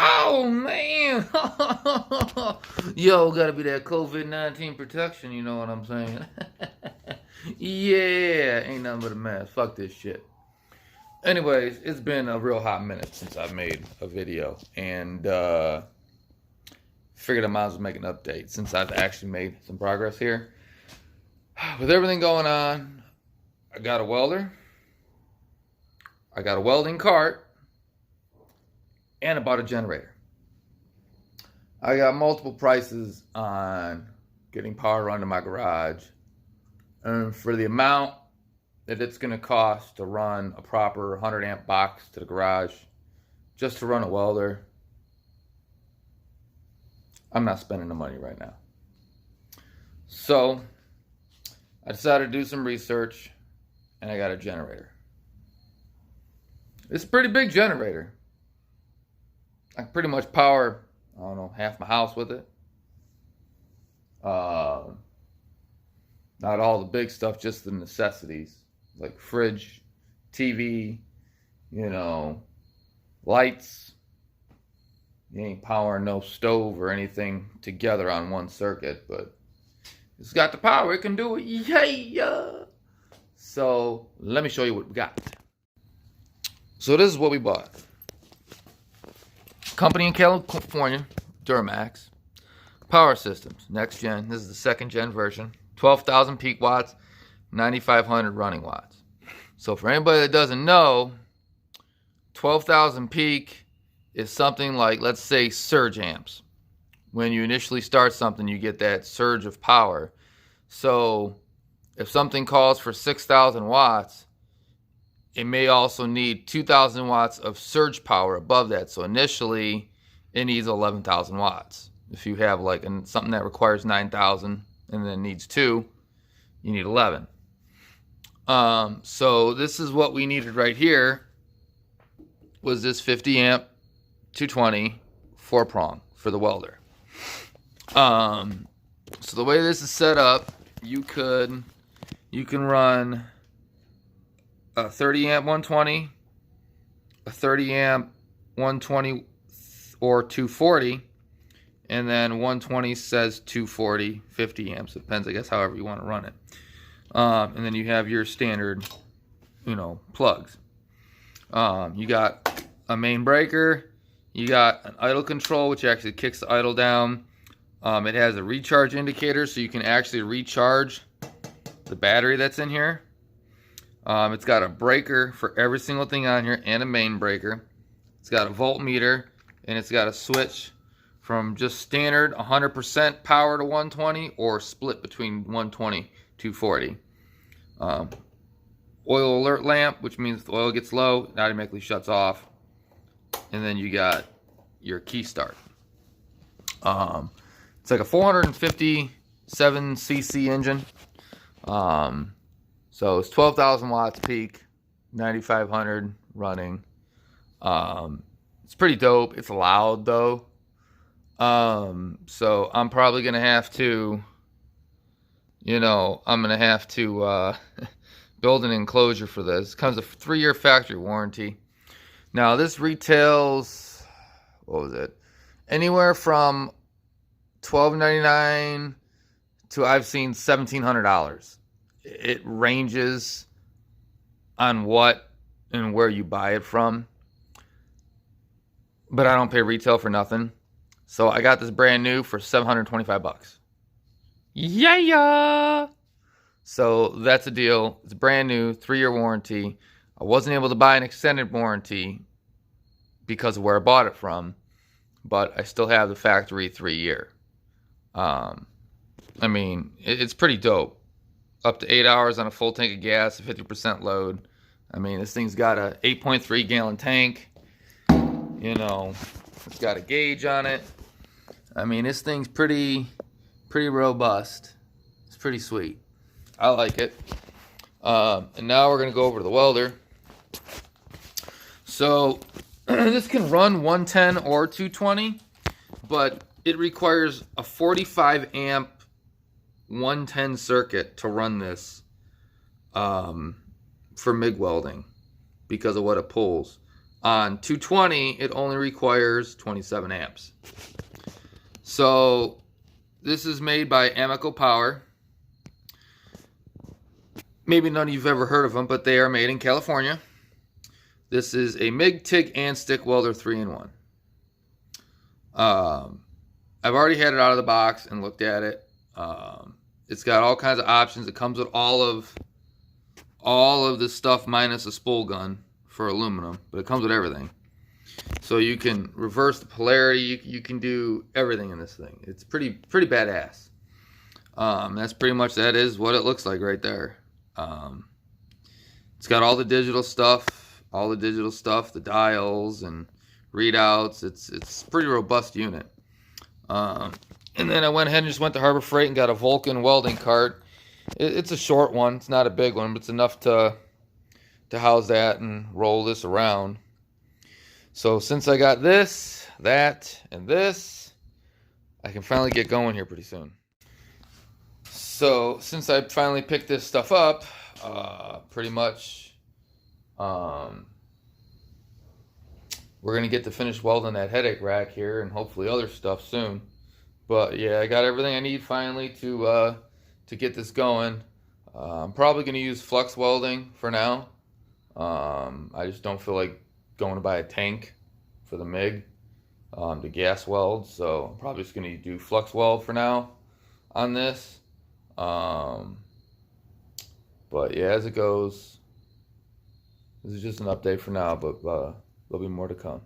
Oh man. Yo, gotta be that COVID-19 protection, you know what I'm saying? Yeah, ain't nothing but a mess. Fuck this shit. Anyways, it's been a real hot minute since I made a video, and figured I might as well make an update since I've actually made some progress here. With everything going on, I got a welder, I got a welding cart, and I bought a generator. I got multiple prices on getting power run to my garage, and for the amount that it's going to cost to run a proper 100 amp box to the garage just to run a welder, I'm not spending the money right now. So I decided to do some research, and I got a generator. It's a pretty big generator. I can pretty much power, I don't know, half my house with it. Not all the big stuff, just the necessities. Like fridge, TV, lights. You ain't powering no stove or anything together on one circuit, but it's got the power, it can do it. Yeah! So, let me show you what we got. So this is what we bought. Company in California, Duramax. Power Systems, next gen. This is the second gen version. 12,000 peak watts, 9,500 running watts. So for anybody that doesn't know, 12,000 peak is something like, let's say, surge amps. When you initially start something, you get that surge of power. So if something calls for 6,000 watts, it may also need 2,000 watts of surge power above that. So initially, it needs 11,000 watts. If you have like something that requires 9,000 and then needs 2, you need 11. So this is what we needed right here, was this 50 amp 220 4-prong for the welder. So the way this is set up, you can run a 30 amp 120, a 30 amp 120 or 240, and then 120 says 240, 50 amps. It depends, I guess, however you want to run it. And then you have your standard, plugs. You got a main breaker. You got an idle control, which actually kicks the idle down. It has a recharge indicator, so you can actually recharge the battery that's in here. It's got a breaker for every single thing on here and a main breaker. It's got a voltmeter, and it's got a switch from just standard 100% power to 120 or split between 120 240. Oil alert lamp, which means if the oil gets low, it automatically shuts off. And then you got your key start. It's like a 457 cc engine. So it's 12,000 watts peak, 9,500 running. It's pretty dope. It's loud though. So I'm probably gonna have to, build an enclosure for this. It comes with a 3-year factory warranty. Now this retails, what was it? Anywhere from $1,299 to, I've seen, $1,700. It ranges on what and where you buy it from. But I don't pay retail for nothing. So I got this brand new for $725. Yeah! So that's a deal. It's brand new, 3-year warranty. I wasn't able to buy an extended warranty because of where I bought it from, but I still have the factory 3-year. It's pretty dope. Up to 8 hours on a full tank of gas, a 50% load. This thing's got a 8.3 gallon tank. It's got a gauge on it. This thing's pretty robust. It's pretty sweet. I like it. And now we're going to go over to the welder. So this can run 110 or 220, but it requires a 45 amp 110 circuit to run this for MIG welding because of what it pulls. On 220, it only requires 27 amps. So this is made by Amico Power. Maybe none of you've ever heard of them, but they are made in California. This is a MIG, TIG, and stick welder 3-in-1. I've already had it out of the box and looked at it. It's got all kinds of options. It comes with all of the stuff minus a spool gun for aluminum, but it comes with everything. So you can reverse the polarity. You can do everything in this thing. It's pretty badass. That's pretty much, that is what it looks like right there. It's got all the digital stuff, the dials and readouts. It's a pretty robust unit. And then I went ahead and just went to Harbor Freight and got a Vulcan welding cart. It's a short one. It's not a big one, but it's enough to house that and roll this around. So since I got this, that, and this, I can finally get going here pretty soon. So since I finally picked this stuff up, pretty much we're going to get to finish welding that headache rack here and hopefully other stuff soon. But yeah, I got everything I need finally to get this going. I'm probably going to use flux welding for now. I just don't feel like going to buy a tank for the MIG to gas weld, so I'm probably just going to do flux weld for now on this. But yeah, as it goes, this is just an update for now, but there'll be more to come.